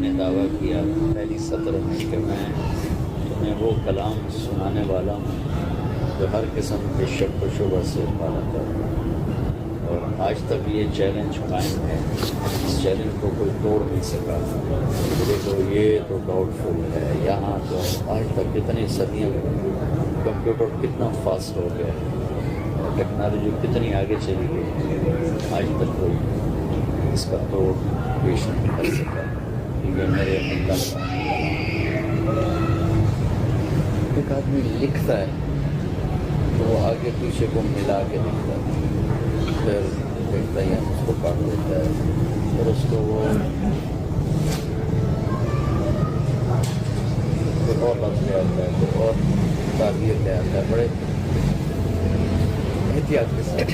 نے دعویٰ کیا پہلی سطر میں کہ میں تمہیں وہ کلام سنانے والا ہوں جو ہر قسم کے شک و شبہ سے پالا کرتا ہے، اور آج تک یہ چیلنج قائم ہے، اس چیلنج کو کوئی توڑ نہیں سکا۔ دیکھو یہ تو ڈاؤٹ فل ہے، یہاں تو آج تک کتنی صدیوں کمپیوٹر کتنا فاسٹ ہو گیا ہے اور ٹیکنالوجی کتنی آگے چلی گئی، آج تک کوئی اس کا توڑ پیش نہیں کر سکا۔ یہ میرے اللہ کا ایک آدمی لکھتا ہے تو وہ آگے پیچھے کو ملا کے لکھتا ہے، پھر دیکھتا ہے اس کو پڑھ لیتا ہے، پھر اس کو وہ اور لفظ لے آتا ہے، پھر اور تعبیر لے آتا ہے، بڑے احتیاط کے ساتھ۔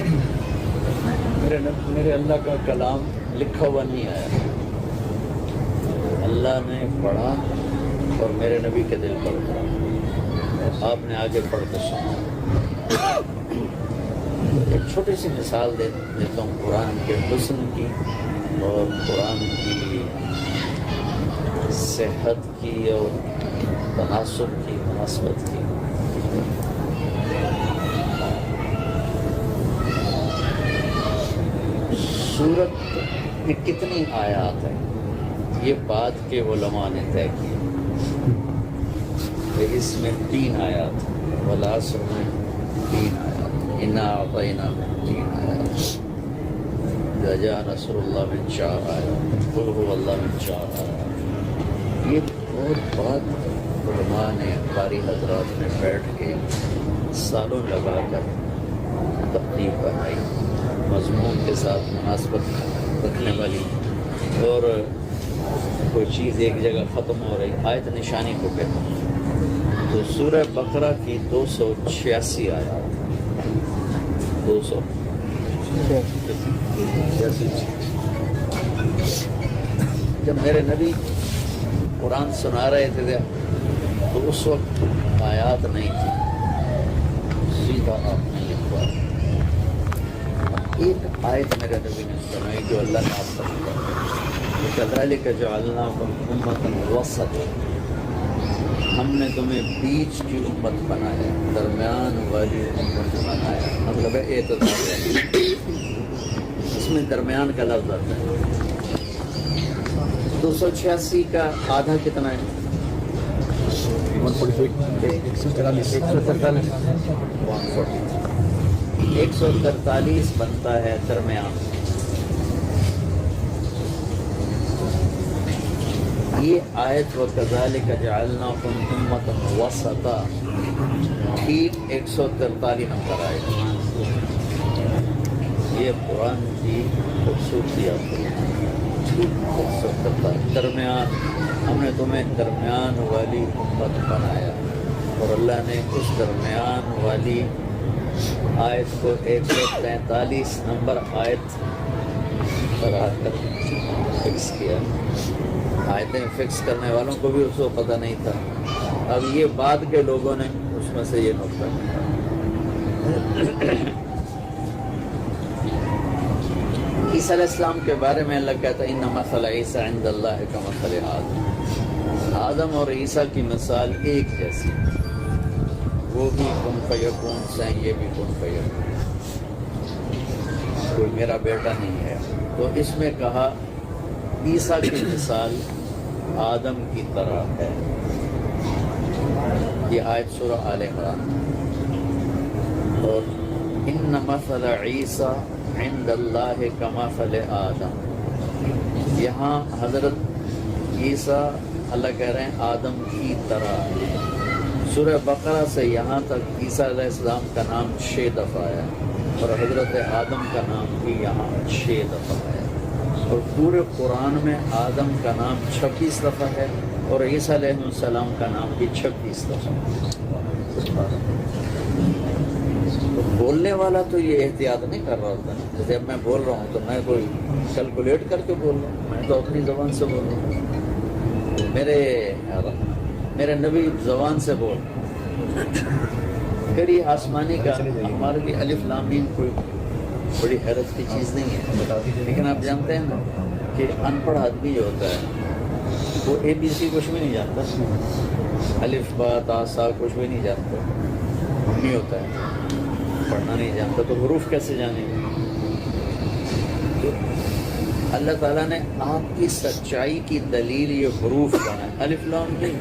میرے اللہ کا کلام لکھا ہوا نہیں آیا، اللہ نے پڑھا اور میرے نبی کے دل پر اترا، آپ نے آگے پڑھ کے سنا۔ ایک چھوٹی سی مثال دیتا ہوں قرآن کے حسن کی اور قرآن کی صحت کی اور تناسب کی، مناسبت کی۔ سورت میں کتنی آیات ہیں یہ بات کے علماء نے طے کی، اس میں 3 آیات، والعصر میں 3 آیات، انا اعطینا میں 3 آیات، اذا جاء نصر اللہ میں 4 آیات، قل هو اللہ میں 4 آیات۔ یہ بہت بات علماء نے، قاری حضرات نے بیٹھ کے سالوں لگا کر ترتیب بنائی، مضمون کے ساتھ مناسبت رکھنے والی، اور کوئی چیز ایک جگہ ختم ہو رہی، آیت نشانی کو کہتے ہیں۔ تو سورہ بقرہ کی 286 آیات، 286۔ جب میرے نبی قرآن سنا رہے تھے تو اس وقت آیات نہیں تھی، سیدھا آپ نے لکھوا۔ ایک آیت میرے نبی نے سنائی جو اللہ نے آپ کو بتایا، کذالک جعلناکم امۃ وسطا، ہم نے تمہیں بیچ کی امت بنایا، درمیان والی امت بنایا، مطلب ہے اعتدال ہے، اس میں درمیان کا لفظ آتا ہے۔ 286 کا آدھا کتنا ہے؟ 143 بنتا ہے درمیان۔ یہ آیت وَكَذَلِكَ جَعَلْنَاكُمْ أُمَّةً وَسَطًا ٹھیک 143 نمبر آئے۔ یہ قرآن کی خوبصورتیات ہے، ٹھیک 143 درمیان، ہم نے تمہیں درمیان والی امت بنایا، اور اللہ نے اس درمیان والی آیت کو 143 نمبر آیت بنا کر فکس کیا۔ آیتیں فکس کرنے والوں کو بھی اس کو پتہ نہیں تھا، اب یہ بعد کے لوگوں نے اس میں سے یہ نقطہ نکالا۔ عیسیٰ علیہ السلام کے بارے میں اللہ کہتا ہے ان مثل عیسیٰ عند اللہ کمثل آدم، آدم اور عیسیٰ کی مثال ایک جیسی، وہ بھی کن فیکون سے ہیں، یہ بھی کن فیکون، کوئی میرا بیٹا نہیں ہے۔ تو اس میں کہا عیسیٰ کی مثال آدم کی طرح ہے، یہ آیت سورہ آل عمران۔ اور ان مثل عیسیٰ عند اللہ کمثل آدم، یہاں حضرت عیسیٰ اللہ کہہ رہے ہیں آدم کی طرح۔ سورہ بقرہ سے یہاں تک عیسیٰ علیہ السلام کا نام 6 دفعہ ہے، اور حضرت آدم کا نام بھی یہاں 6 دفعہ ہے، اور پورے قرآن میں آدم کا نام 26 دفعہ ہے، اور عیسیٰ علیہ السلام کا نام بھی 26 دفعہ ہے۔ تو بولنے والا تو یہ احتیاط نہیں کر رہا ہوتا نا، جیسے اب میں بول رہا ہوں تو میں کوئی کیلکولیٹ کر کے بول رہا ہوں، میں تو اپنی زبان سے بول رہا ہوں، میرے نبی زبان سے بول۔ پھر یہ آسمانی کا ہمارے لیے الف لام میم کوئی بڑی حیرت کی چیز نہیں ہے، لیکن آپ جانتے ہیں نا کہ ان پڑھ آدمی جو ہوتا ہے وہ ABC کچھ بھی نہیں جانتا، الف با تا سا کچھ بھی نہیں جانتا، نہیں ہوتا ہے، پڑھنا نہیں جانتا تو حروف کیسے جانے گے؟ تو اللہ تعالیٰ نے آپ کی سچائی کی دلیل یہ حروف بنائے، الف لام نہیں۔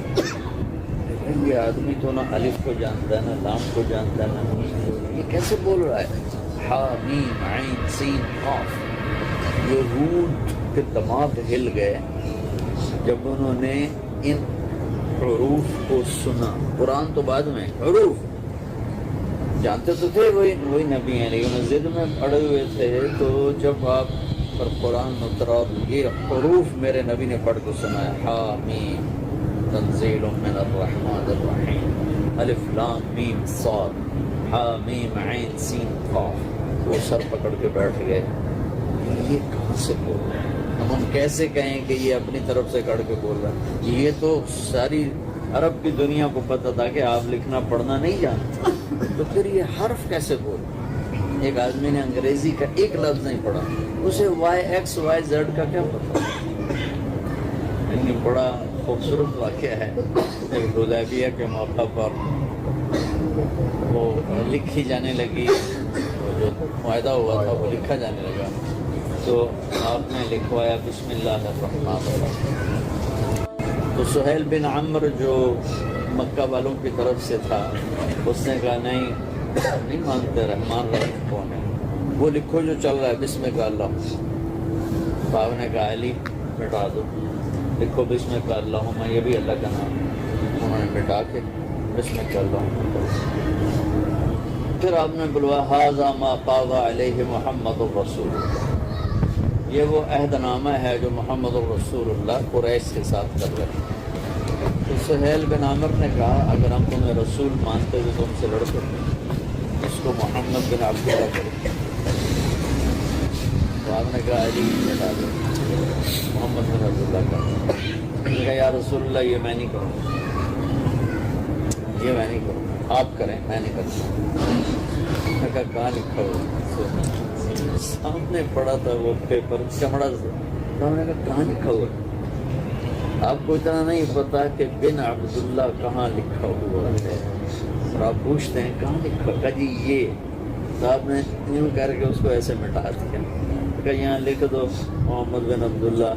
یہ آدمی تو نہ الف کو جانتا ہے، نہ لام کو جانتا ہے، نہ میم کو، یہ کیسے بول رہا ہے؟ ہا میم عین سین قاف۔ یہ روٹ کے دماغ ہل گئے جب انہوں نے ان حروف کو سنا۔ قرآن تو بعد میں، حروف جانتے تو تھے وہی نبی ہیں، لیکن ضد میں پڑے ہوئے تھے۔ تو جب آپ پر قرآن اترا، یہ حروف میرے نبی نے پڑھ کے سنایا، حامیم تنزیل من الرحمن الرحیم، الف لام میم صاد، حامیم عین سین قاف۔ وہ سر پکڑ کے بیٹھ گئے، یہ کہاں سے بول رہے ہیں؟ ہم کیسے کہیں کہ یہ اپنی طرف سے کڑھ کے بول رہا ہے؟ یہ تو ساری عرب کی دنیا کو پتہ تھا کہ آپ لکھنا پڑھنا نہیں جانتے، تو پھر یہ حرف کیسے بول؟ ایک آدمی نے انگریزی کا ایک لفظ نہیں پڑھا، اسے YXYZ کا کیا پتا؟ بڑا خوبصورت واقعہ ہے، ایک حدیبیہ کے موقع پر وہ لکھی جانے لگی، جو معاہدہ ہوا تھا وہ لکھا جانے لگا، تو آپ نے لکھوایا بسم اللہ الرحمن الرحیم۔ تو سہیل بن عمر جو مکہ والوں کی طرف سے تھا، اس نے کہا نہیں مانتے، رحمان رحیم کون ہے؟ وہ لکھو جو چل رہا ہے، بسم اللہ۔ باپ نے کہا علی مٹا دو، لکھو بسم اللہم، یہ بھی اللہ کا نام ہے۔ انہوں نے مٹا کے بسم اللہم۔ پھر آپ نے بلوا ھذا ما قاض علیہ محمد الرسول اللہ، یہ وہ عہد نامہ ہے جو محمد الرسول اللہ قریش کے ساتھ کر رہے ہیں۔ تو سہیل بن عامر نے کہا اگر ہم تمہیں رسول مانتے تو تم سے لڑتے، اس کو محمد بن عبداللہ کرو۔ تو آپ نے کہا علی مٹا دو، محمد بن عبداللہ کا۔ کہا یا رسول اللہ یہ میں نہیں کروں، یہ میں نہیں کروں، آپ کریں، میں نہیں کرتا۔ میں کہا کہاں لکھا ہوا؟ سامنے پڑا تھا وہ پیپر چمڑا سے، تو ہم نے کہا کہاں لکھا ہوا؟ آپ کو اتنا نہیں پتا کہ بن عبداللہ کہاں لکھا ہوا ہے، اور آپ پوچھتے ہیں کہاں لکھا؟ کہا جی یہ۔ تو آپ نے یوں کر کے اس کو ایسے مٹا دیا، کہ یہاں لکھ دو محمد بن عبداللہ،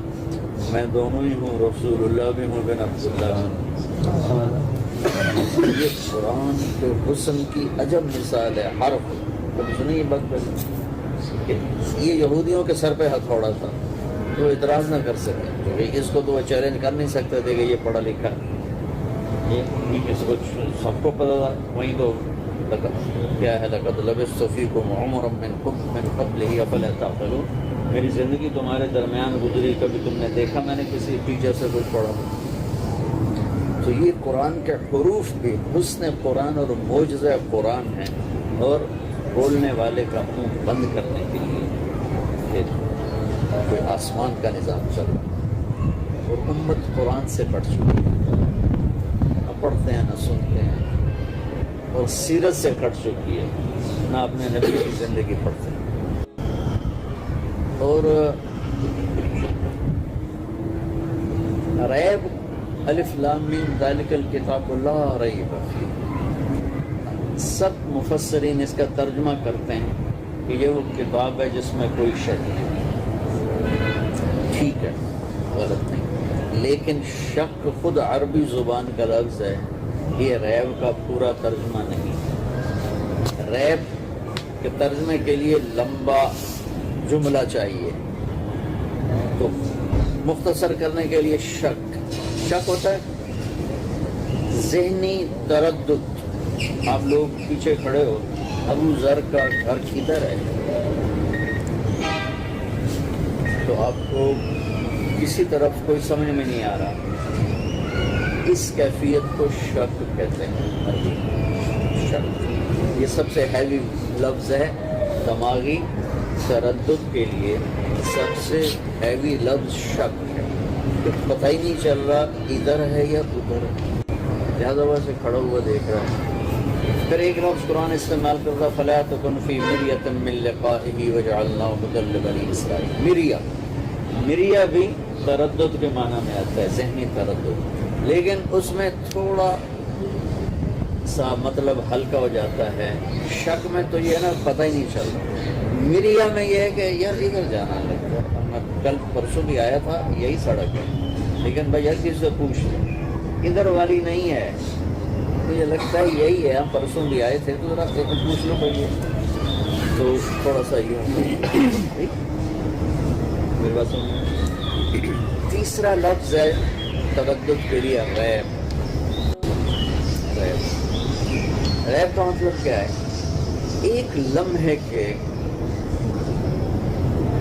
میں دونوں ہی ہوں، رسول اللہ بھی ہوں، بن عبداللہ ہوں۔ یہ قرآن کے حسن کی عجب مثال ہے، حرف۔ کبھی سنی یہ بات پہلے؟ یہ یہودیوں کے سر پہ ہتھوڑا تھا، تو اعتراض نہ کر سکے، کیونکہ اس کو تو وہ چیلنج کر نہیں سکتے تھے کہ یہ پڑھا لکھا ہے، اس کو سب کو پتا تھا۔ وہیں تو کیا ہے، لقد لبثت فیکم عمرا من قبلہ افلا تعقلون، میری زندگی تمہارے درمیان گزری، کبھی تم نے دیکھا میں نے کسی ٹیچر سے کچھ پڑھا؟ تو یہ قرآن کے حروف بھی حسن قرآن اور معجزہ قرآن ہیں، اور بولنے والے کا منہ بند کرنے کے لیے کوئی آسمان کا نظام چل رہا ہے، اور امت قرآن سے پڑھ چکی ہے، نہ پڑھتے ہیں نہ سنتے ہیں، اور سیرت سے کٹ چکی ہے، نہ اپنے نبی کی زندگی پڑھتے ہیں۔ اور ریب الف لام میم ذالک الکتاب لا ریب فیہ، سب مفسرین اس کا ترجمہ کرتے ہیں کہ یہ وہ کتاب ہے جس میں کوئی شک نہیں۔ ٹھیک ہے، غلط نہیں، لیکن شک خود عربی زبان کا لفظ ہے، یہ ریب کا پورا ترجمہ نہیں۔ ریب کے ترجمے کے لیے لمبا جملہ چاہیے، تو مختصر کرنے کے لیے شک ہوتا ہے ذہنی تردد۔ آپ لوگ پیچھے کھڑے ہو، ابو ذر کا گھر کدھر ہے، تو آپ کو کسی طرف کوئی سمجھ میں نہیں آ رہا، اس کیفیت کو شک کہتے ہیں۔ شک یہ سب سے ہیوی لفظ ہے، دماغی تردد کے لیے سب سے ہیوی لفظ شک ہے، پتہ ہی نہیں چل رہا ادھر ہے یا ادھر ہے، لہٰذا ویسے کھڑا ہوا دیکھ رہا ہوں۔ پھر ایک لفظ قرآن استعمال کرتا، فلا تکن فی مریۃ من لقائہ وجعلناہ ھدی لبنی اسرائیل۔ مریہ بھی تردد کے معنی میں آتا ہے، ذہنی تردد، لیکن اس میں تھوڑا سا مطلب ہلکا ہو جاتا ہے۔ شک میں تو یہ ہے نا پتہ ہی نہیں چلتا، مریا میں یہ ہے کہ یار ادھر جانا لگتا ہے، میں کل پرسوں بھی آیا تھا یہی سڑک ہے، لیکن بھائی ہر کسی سے پوچھ لیں ادھر والی نہیں ہے، مجھے لگتا ہے یہی ہے، ہم پرسوں بھی آئے تھے تو راستے کو پوچھ لو بھائی، تو تھوڑا سا یہ میرے پاس۔ تیسرا لفظ ہے تردد کے لیے ریب۔ ریب کا مطلب کیا ہے؟ ایک لمحے کے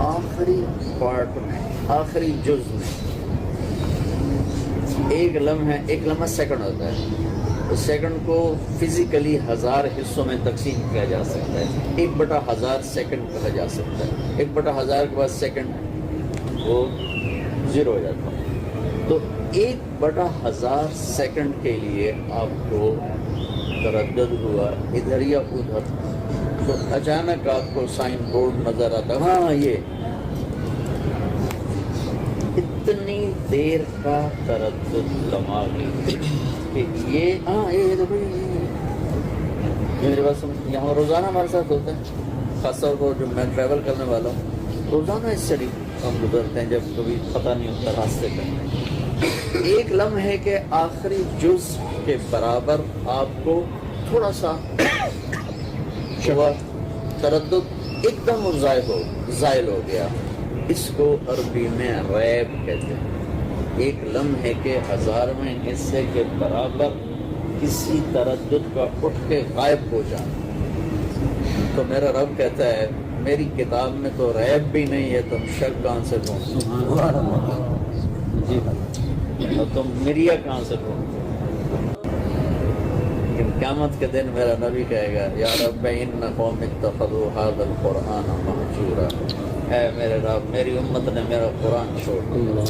آخری پارٹ میں، آخری جز میں، ایک لمحہ سیکنڈ ہوتا ہے، اس سیکنڈ کو فزیکلی 1000 حصوں میں تقسیم کیا جا سکتا ہے، 1/1000 سیکنڈ کہا جا سکتا ہے، 1/1000 کے بعد سیکنڈ وہ 0 ہو جاتا ہے، تو 1/1000 سیکنڈ کے لیے آپ کو تردد ہوا ادھر یا ادھر، تو اچانک آپ کو سائن بورڈ نظر آتا، ہاں یہ اتنی دیر کا تردد لمحہ کہ یہ دیکھو یہ میرے پاس یہاں روزانہ ہمارے ساتھ ہوتا ہے، خاص طور پر جو میں ٹریول کرنے والا ہوں روزانہ اس سے ہم گزرتے ہیں، جب کبھی پتہ نہیں ہوتا راستے پہ، ایک لمحے کے آخری جز کے برابر آپ کو تھوڑا سا تردد ایک دم زائل ہو گیا، اس کو عربی میں ریب کہتے ہیں، ایک لمحے کے 1000ویں حصے کے برابر کسی تردد کا اٹھ کے غائب ہو جانا۔ تو میرا رب کہتا ہے میری کتاب میں تو ریب بھی نہیں ہے، تم شک کہاں سے ڈھونڈتے جی، اور تم مریا کہاں سے ڈھونڈتے؟ لیکن قیامت کے دن میرا نبی کہے گا یا رب ان قوم اتخذوا هذا القرآن مہجورا، اے میرے رب میری امت نے میرا قرآن چھوڑ دیا۔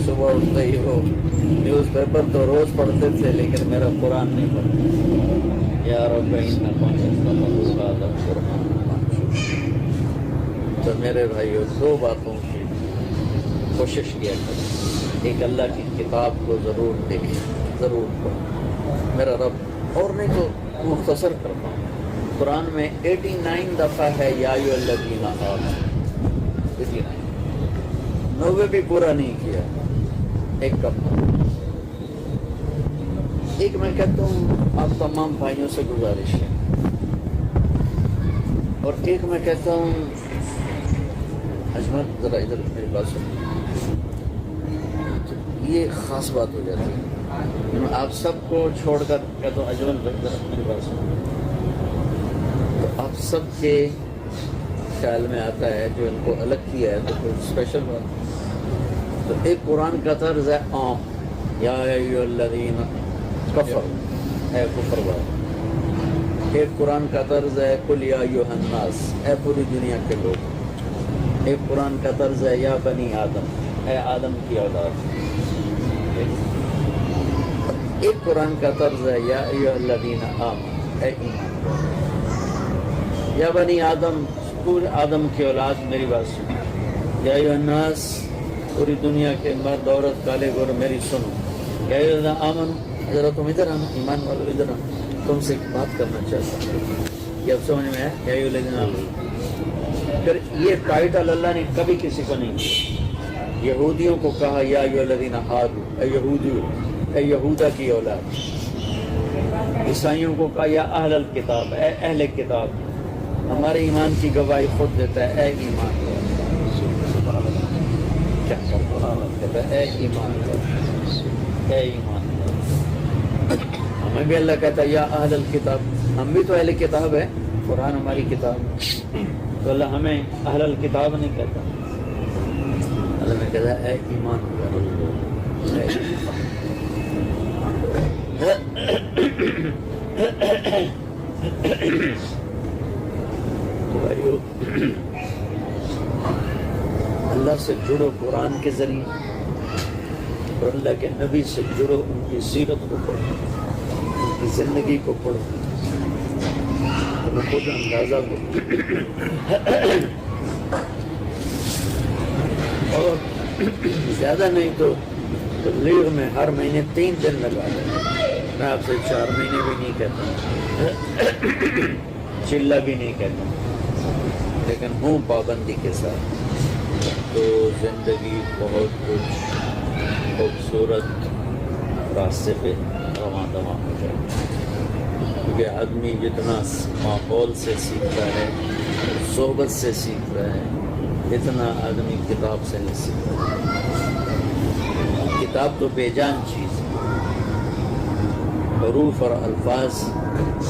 صبح اٹھتے ہی وہ نیوز پیپر تو روز پڑھتے تھے لیکن میرا قرآن نہیں پڑھتے، یا رب ان قوم اتخذوا هذا القرآن مہجورا۔ تو میرے بھائیو 2 باتوں کی کوشش کیا کریں، ایک اللہ کی کتاب کو ضرور دیکھیں، ضرور پڑھیں، میرا رب، اور نہیں تو مختصر کرتا ہوں، قرآن میں 89 دفعہ ہے یا ایھا الذین آمنوا، 89، 90 بھی پورا نہیں کیا، ایک کم۔ ایک میں کہتا ہوں آپ تمام بھائیوں سے گزارش ہے، اور ایک میں کہتا ہوں اجمل ذرا ادھر میری بات سنیں، یہ خاص بات ہو جاتی ہے، آپ سب کو چھوڑ کر کہتا ہوں اجمل میری بات سنیں، تو آپ سب کے خیال میں آتا ہے جو ان کو الگ کیا ہے تو کوئی اسپیشل بات، تو ایک قرآن کا طرز ہے عام، یا ایھا الذین کفروا، اے کفر والے، ایک قرآن کا طرز ہے قل یا ایھا الناس، اے پوری دنیا کے لوگ، ایک قرآن کا طرز ہے یا بنی آدم، اے آدم کی اولاد، ایک قرآن کا طرز ہے یا ایھا الذین آمنوا، اے ایمان والو، یا بنی آدم، پورے آدم کی اولاد میری بات سنو، یا ایھا الناس، پوری دنیا کے مرد عورت کالے گور میری سنو، یا ایھا الذین آمنوا، ذرا تم ادھر آنا، ایمان والو ادھر آنا، تم سے ایک بات کرنا چاہتا ہوں، یہ اب سمجھ میں ہے، یا ایھا الذین آمنوا۔ پھر یہ ٹائٹل اللہ نے کبھی کسی کو نہیں دیا، یہودیوں کو کہا یا ایھا الذین ہادوا، اے یہودیو، اے یہودا کی اولاد، عیسائیوں کو کہا یا اہل الکتاب، اے اہل کتاب، ہمارے ایمان کی گواہی خود دیتا ہے، اے ایمان کیا کہتا ہے، اے ایمان، اے ایمان، ہمیں بھی اللہ کہتا ہے یا اہل الکتاب، ہم بھی تو اہل کتاب ہے، قرآن ہماری کتاب ہے، تو اللہ ہمیں اہل الکتاب نہیں کہتا، اللہ میں کہتا ہے اے ایمان اللہ سے جڑو قرآن کے ذریعے، اور اللہ کے نبی سے جڑو، ان کی سیرت کو پڑھو، ان کی زندگی کو پڑھو، خود اندازہ کو، اور زیادہ نہیں تو تبلیغ میں ہر مہینے 3 دن لگا دیں. میں آپ سے 4 مہینے بھی نہیں کہتا، چلہ بھی نہیں کہتا، لیکن ہوں پابندی کے ساتھ. تو زندگی بہت کچھ خوبصورت راستے پہ رواں دواں ہو جائے. کیونکہ آدمی جتنا ماحول سے سیکھتا ہے، صحبت سے سیکھتا ہے، اتنا آدمی کتاب سے نہیں سیکھتا. کتاب تو بے جان چیز ہے. حروف اور الفاظ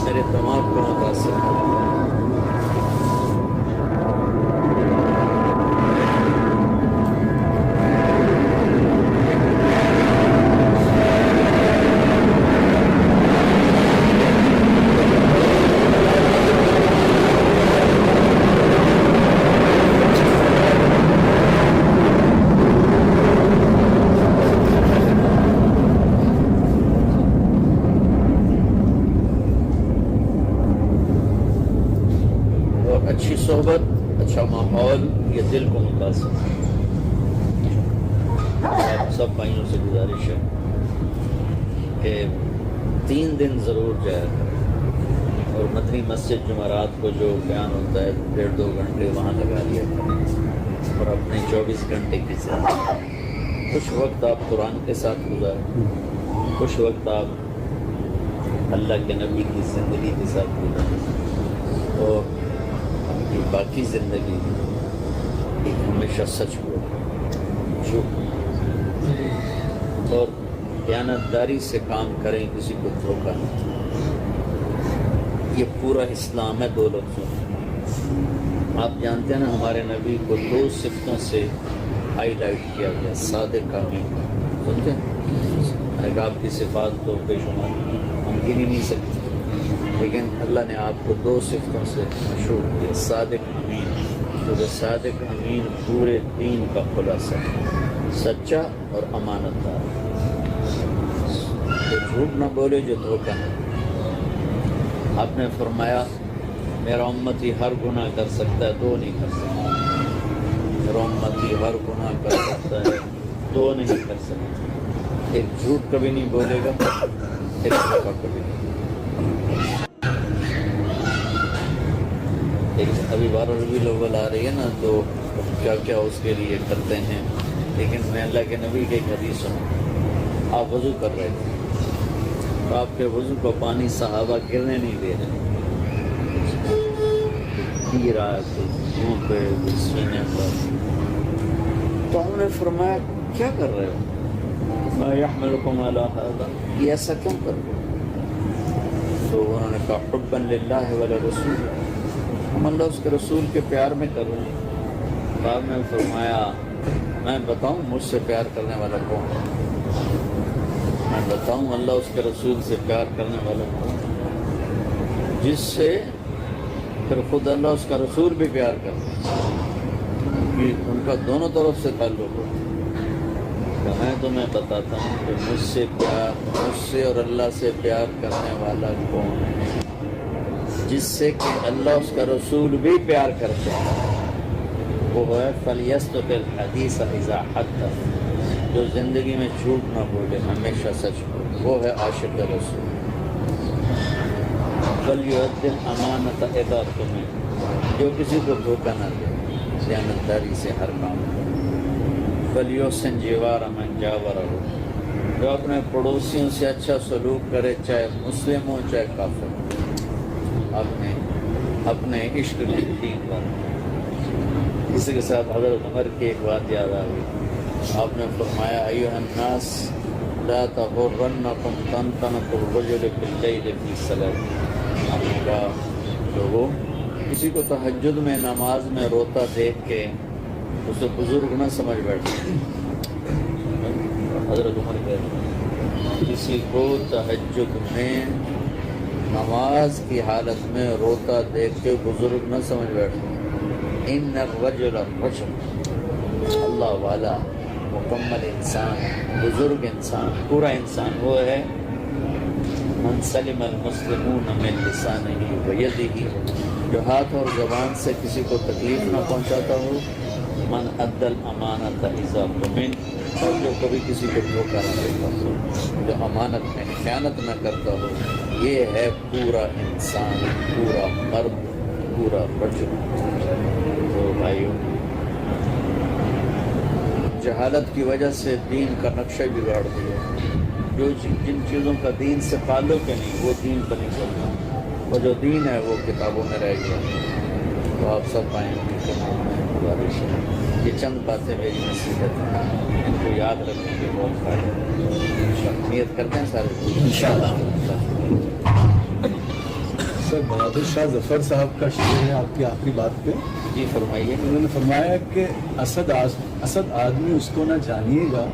میرے دماغ کو متاثر کرتے ہیں. اچھی صحبت، اچھا ماحول، یہ دل کو متاثر. آپ سب بھائیوں سے گزارش ہے کہ 3 دن ضرور جایا کریں، اور مدنی مسجد جمعرات کو جو بیان ہوتا ہے 1.5-2 گھنٹے وہاں لگا لیا کریں، اور اپنے 24 گھنٹے کی زندگی کچھ وقت آپ قرآن کے ساتھ گزاریں، کچھ وقت آپ اللہ کے نبی کی زندگی کے ساتھ گزاریں، اور باقی زندگی ایک ہمیشہ سچ بولے، جھوٹ اور دیانتداری سے کام کریں، کسی کو دھوکہ نہیں. یہ پورا اسلام ہے 2 لفظوں. آپ جانتے ہیں نا ہمارے نبی کو 2 صفتوں سے ہائی لائٹ کیا گیا، صادق امین. سنتے ہیں آپ کی صفات تو بے شمار ہم گن ہی نہیں سکتے، لیکن اللہ نے آپ کو 2 صفتوں سے مشہور کیا، صادق امین. کیونکہ صادق امین پورے دین کا خلاصہ ہے، سچا اور امانت دار. جو جھوٹ نہ بولے، جو دھوکہ نہ دے. آپ نے فرمایا میرا امتی ہر گناہ کر سکتا ہے، 2 نہیں کر سکتا. میرا امتی ہر گناہ کر سکتا ہے، 2 نہیں کر سکتا. ایک جھوٹ کبھی نہیں بولے گا، ایک دھوکہ کبھی نہیں. ابھی 12 ربیع الاول آ رہی ہے نا، تو کیا کیا اس کے لیے کرتے ہیں. لیکن میں اللہ کے نبی کی ایک حدیث سنوں. آپ وضو کر رہے تھے تو آپ کے وضو کو پانی صحابہ گرنے نہیں دے رہے، پی رہا ہے منہ پہ، سینے پر. تو ہم نے فرمایا کیا کر رہے ہو؟ ما یحملکم علی ھذا، یہ ایسا کیوں کر رہے ہو؟ تو انہوں نے کہا حبا للہ ولرسول، ہم اللہ اس کے رسول کے پیار میں کر رہے ہیں. تو آپ نے فرمایا میں بتاؤں مجھ سے پیار کرنے والا کون ہے؟ میں بتاؤں اللہ اس کے رسول سے پیار کرنے والا کون ہے؟ جس سے پھر خود اللہ اس کا رسول بھی پیار کرتا ہے، ان کا دونوں طرف سے تعلق ہو. میں تمہیں بتاتا ہوں کہ مجھ سے اور اللہ سے پیار کرنے والا کون ہے؟ جس سے کہ اللہ اس کا رسول بھی پیار کرتے ہیں. وہ ہے فَلْيَصْدُقِ الْحَدِيثَ إِذَا حَدَّثَ، جو زندگی میں جھوٹ نہ بولے، ہمیشہ سچ بولے، وہ ہے عاشق رسول. فَلْيُؤَدِّ الْأَمَانَةَ إِذَا اؤْتُمِنَ، جو کسی کو دھوکہ نہ دے، دیانتداری سے ہر کام کرے. فَلْيُحْسِنْ جِوَارَ مَنْ جَاوَرَهُ، جو اپنے پڑوسیوں سے اچھا سلوک کرے، چاہے مسلم ہو چاہے کافر. اپنے عشق کی دین پر. اسی کے ساتھ حضرت عمر کی ایک بات یاد آ گئی. آپ نے فرمایا ایھا الناس لا تغرنکم طنطنۃ الرجل باللیل فی الصلاۃ. آپ نے کہا لوگوں، کسی کو تہجد میں نماز میں روتا دیکھ کے اسے بزرگ نہ سمجھ بیٹھے. حضرت عمر کہتے ہیں کسی کو تہجد میں نماز کی حالت میں روتا دیکھ کے بزرگ نہ سمجھ بیٹھے. ان الرجل اللہ والا مکمل انسان، بزرگ انسان، پورا انسان وہ ہے من سلم المسلمون من لسانہ ویدہ، جو ہاتھ اور زبان سے کسی کو تکلیف نہ پہنچاتا ہو من ادى الامانت اذا اؤتمن، اور جو کبھی کسی کو دھوکہ نہ دیتا ہو، جو امانت میں خیانت نہ کرتا ہو، یہ ہے پورا انسان، پورا مرد، پورا رجل۔ تو بھائیوں، جہالت کی وجہ سے دین کا نقشہ بگاڑ دیا۔ جو جن چیزوں کا دین سے تعلق ہے نہیں، وہ دین پر نہیں چلتا، اور جو دین ہے وہ کتابوں میں رہ گیا۔ تو آپ سب آئیں گے کہ گزارش ہے، یہ چند باتیں میری نصیحت ہیں، ان کو یاد رکھنے کے بہت فائدہ ہے۔ نیت کرتے ہیں سارے انشاءاللہ۔ سر بہادر شاہ ظفر صاحب کا شعر ہے آپ کی آخری بات پہ، جی فرمائیے۔ انہوں نے فرمایا کہ اسد آدمی اس کو نہ جانیے گا،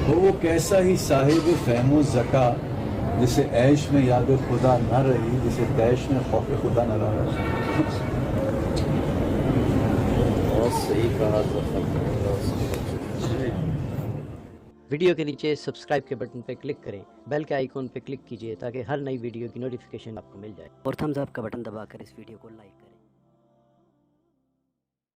وہ کیسا ہی صاحب فہم و ذکا، جسے عیش میں یاد خدا نہ رہی، جسے تیش میں خوف خدا نہ رہا۔ بہت صحیح کہا ظفر۔ ویڈیو کے نیچے سبسکرائب کے بٹن پہ کلک کریں، بیل کے آئیکن پہ کلک کیجئے تاکہ ہر نئی ویڈیو کی نوٹیفیکیشن آپ کو مل جائے، اور تھمز اپ کا بٹن دبا کر اس ویڈیو کو لائک کریں۔